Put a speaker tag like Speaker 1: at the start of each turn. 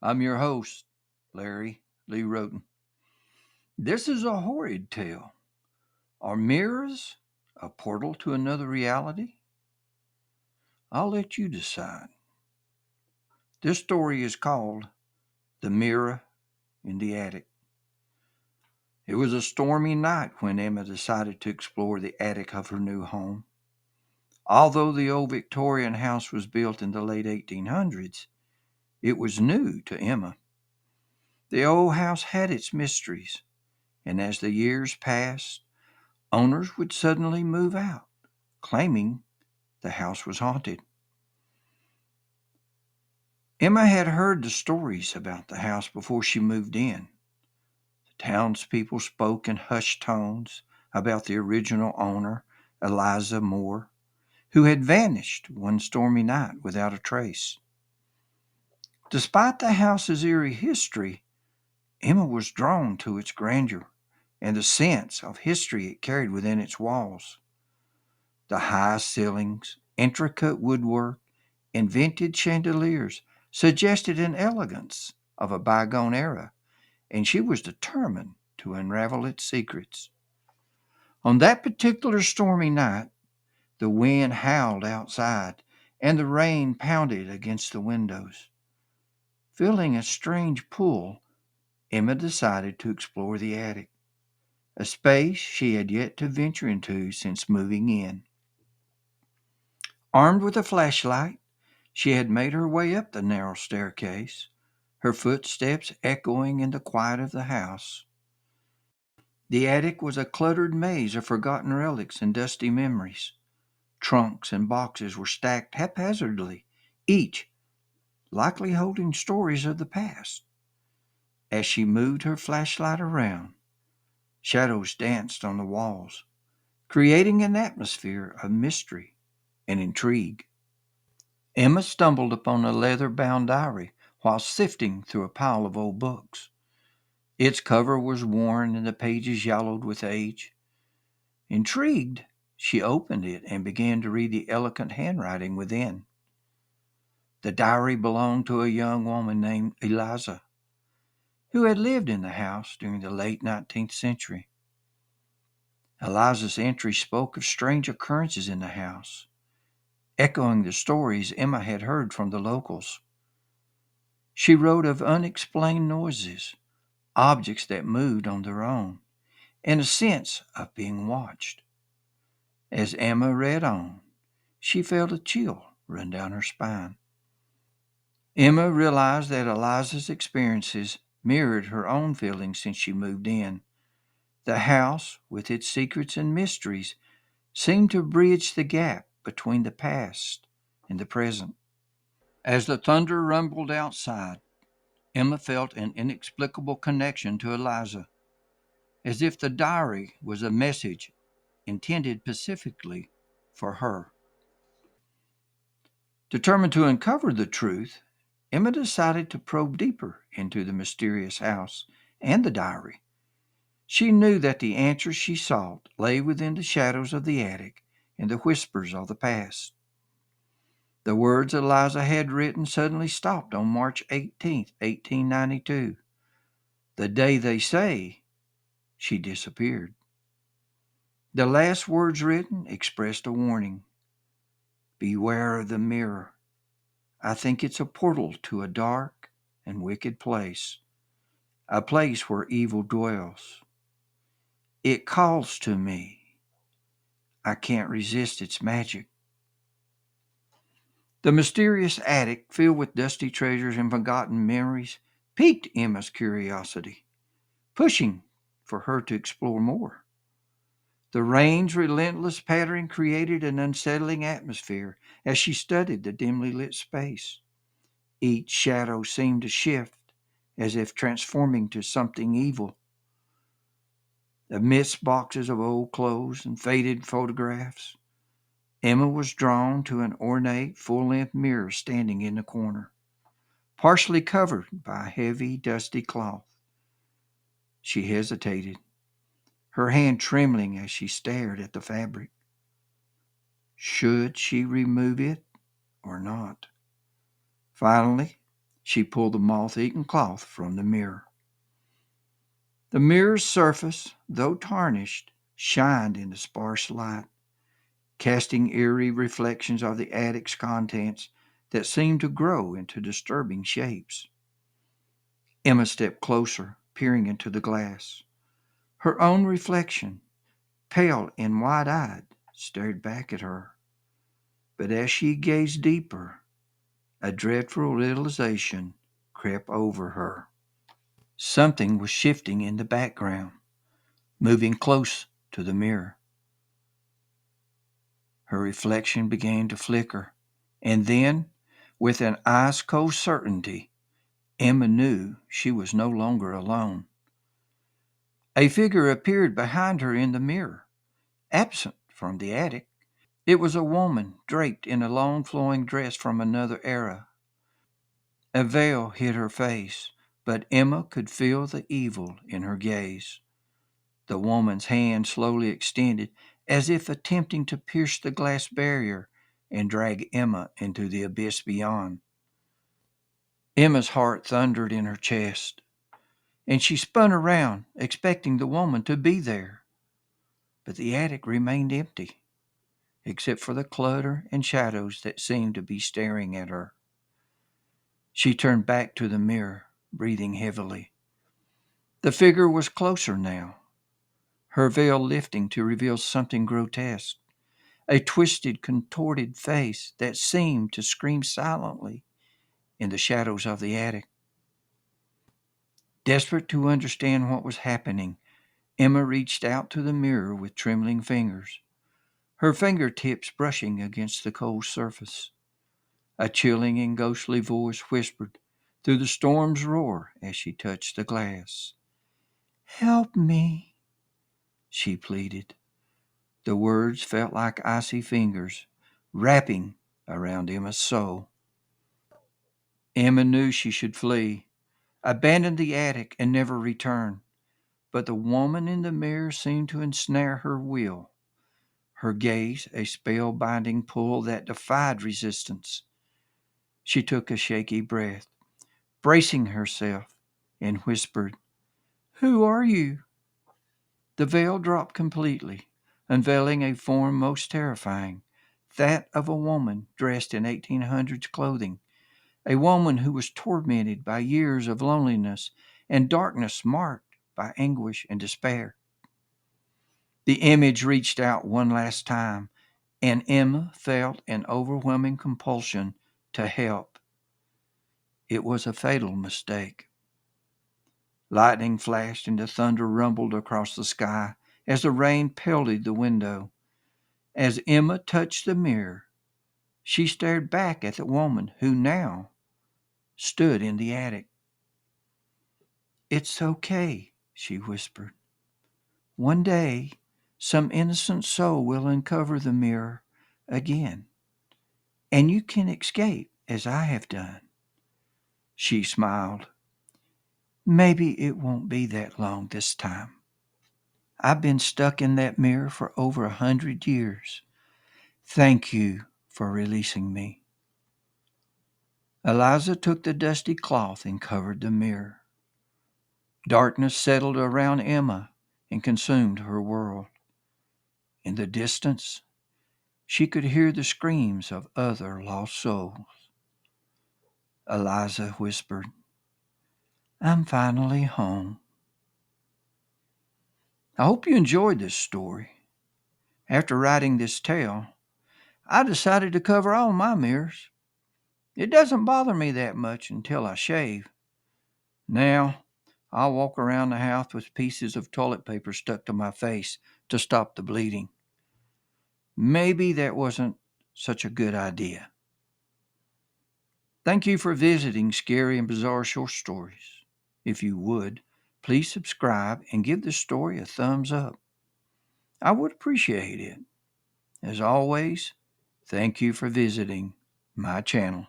Speaker 1: I'm your host, Larry Lee Roden. This is a horrid tale. Are mirrors a portal to another reality? I'll let you decide. This story is called The Mirror in the Attic. It was a stormy night when Emma decided to explore the attic of her new home. Although the old Victorian house was built in the late 1800s, it was new to Emma. The old house had its mysteries, and as the years passed, owners would suddenly move out, claiming the house was haunted. Emma had heard the stories about the house before she moved in. The townspeople spoke in hushed tones about the original owner, Eliza Moore, who had vanished one stormy night without a trace. Despite the house's eerie history, Emma was drawn to its grandeur and the sense of history it carried within its walls. The high ceilings, intricate woodwork, and vintage chandeliers suggested an elegance of a bygone era, and she was determined to unravel its secrets. On that particular stormy night, the wind howled outside and the rain pounded against the windows. Feeling a strange pull, Emma decided to explore the attic, a space she had yet to venture into since moving in. Armed with a flashlight, she had made her way up the narrow staircase, her footsteps echoing in the quiet of the house. The attic was a cluttered maze of forgotten relics and dusty memories. Trunks and boxes were stacked haphazardly, each likely holding stories of the past. As she moved her flashlight around, shadows danced on the walls, creating an atmosphere of mystery and intrigue. Emma stumbled upon a leather bound diary while sifting through a pile of old books. Its cover was worn and the pages yellowed with age. Intrigued, she opened it and began to read the elegant handwriting within. The diary belonged to a young woman named Eliza, who had lived in the house during the late 19th century. Eliza's entry spoke of strange occurrences in the house, echoing the stories Emma had heard from the locals. She wrote of unexplained noises, objects that moved on their own, and a sense of being watched. As Emma read on, she felt a chill run down her spine. Emma realized that Eliza's experiences mirrored her own feelings since she moved in. The house, with its secrets and mysteries, seemed to bridge the gap between the past and the present. As the thunder rumbled outside, Emma felt an inexplicable connection to Eliza, as if the diary was a message intended specifically for her. Determined to uncover the truth, Emma decided to probe deeper into the mysterious house and the diary. She knew that the answers she sought lay within the shadows of the attic and the whispers of the past. The words Eliza had written suddenly stopped on March 18th, 1892. The day they say she disappeared. The last words written expressed a warning. Beware of the mirror. I think it's a portal to a dark and wicked place, a place where evil dwells. It calls to me. I can't resist its magic. The mysterious attic, filled with dusty treasures and forgotten memories, piqued Emma's curiosity, pushing for her to explore more. The rain's relentless pattering created an unsettling atmosphere as she studied the dimly lit space. Each shadow seemed to shift, as if transforming to something evil. Amidst boxes of old clothes and faded photographs, Emma was drawn to an ornate, full length mirror standing in the corner, partially covered by a heavy, dusty cloth. She hesitated, her hand trembling as she stared at the fabric. Should she remove it or not? Finally, She pulled the moth-eaten cloth from the mirror. The mirror's surface, though tarnished, shined in the sparse light, casting eerie reflections of the attic's contents that seemed to grow into disturbing shapes. Emma stepped closer, peering into the glass. Her own reflection, pale and wide-eyed, stared back at her. But as she gazed deeper, a dreadful realization crept over her. Something was shifting in the background, moving close to the mirror. Her reflection began to flicker, and then, with an ice-cold certainty, Emma knew she was no longer alone. A figure appeared behind her in the mirror, absent from the attic. It was a woman draped in a long flowing dress from another era. A veil hid her face, but Emma could feel the evil in her gaze. The woman's hand slowly extended, as if attempting to pierce the glass barrier and drag Emma into the abyss beyond. Emma's heart thundered in her chest, and she spun around, expecting the woman to be there. But the attic remained empty, except for the clutter and shadows that seemed to be staring at her. She turned back to the mirror, breathing heavily. The figure was closer now, her veil lifting to reveal something grotesque, a twisted, contorted face that seemed to scream silently in the shadows of the attic. Desperate to understand what was happening, Emma reached out to the mirror with trembling fingers, her fingertips brushing against the cold surface. A chilling and ghostly voice whispered through the storm's roar as she touched the glass. "Help me," she pleaded. The words felt like icy fingers wrapping around Emma's soul. Emma knew she should flee, abandon the attic, and never return. But the woman in the mirror seemed to ensnare her will, her gaze a spellbinding pull that defied resistance. She took a shaky breath, bracing herself, and whispered, "Who are you?" The veil dropped completely, unveiling a form most terrifying, that of a woman dressed in 1800s clothing, a woman who was tormented by years of loneliness and darkness marked by anguish and despair. The image reached out one last time, and Emma felt an overwhelming compulsion to help. It was a fatal mistake. Lightning flashed and the thunder rumbled across the sky as the rain pelted the window. As Emma touched the mirror, she stared back at the woman who now stood in the attic. "It's okay," she whispered. "One day, some innocent soul will uncover the mirror again, and you can escape as I have done." She smiled. "Maybe it won't be that long this time. I've been stuck in that mirror for over 100 years. Thank you for releasing me." Eliza took the dusty cloth and covered the mirror. Darkness settled around Emma and consumed her world. In the distance, she could hear the screams of other lost souls. Eliza whispered, "I'm finally home." I hope you enjoyed this story. After writing this tale, I decided to cover all my mirrors. It doesn't bother me that much until I shave. Now, I'll walk around the house with pieces of toilet paper stuck to my face to stop the bleeding. Maybe that wasn't such a good idea. Thank you for visiting Scary and Bizarre Short Stories. If you would, please subscribe and give this story a thumbs up. I would appreciate it. As always, thank you for visiting my channel.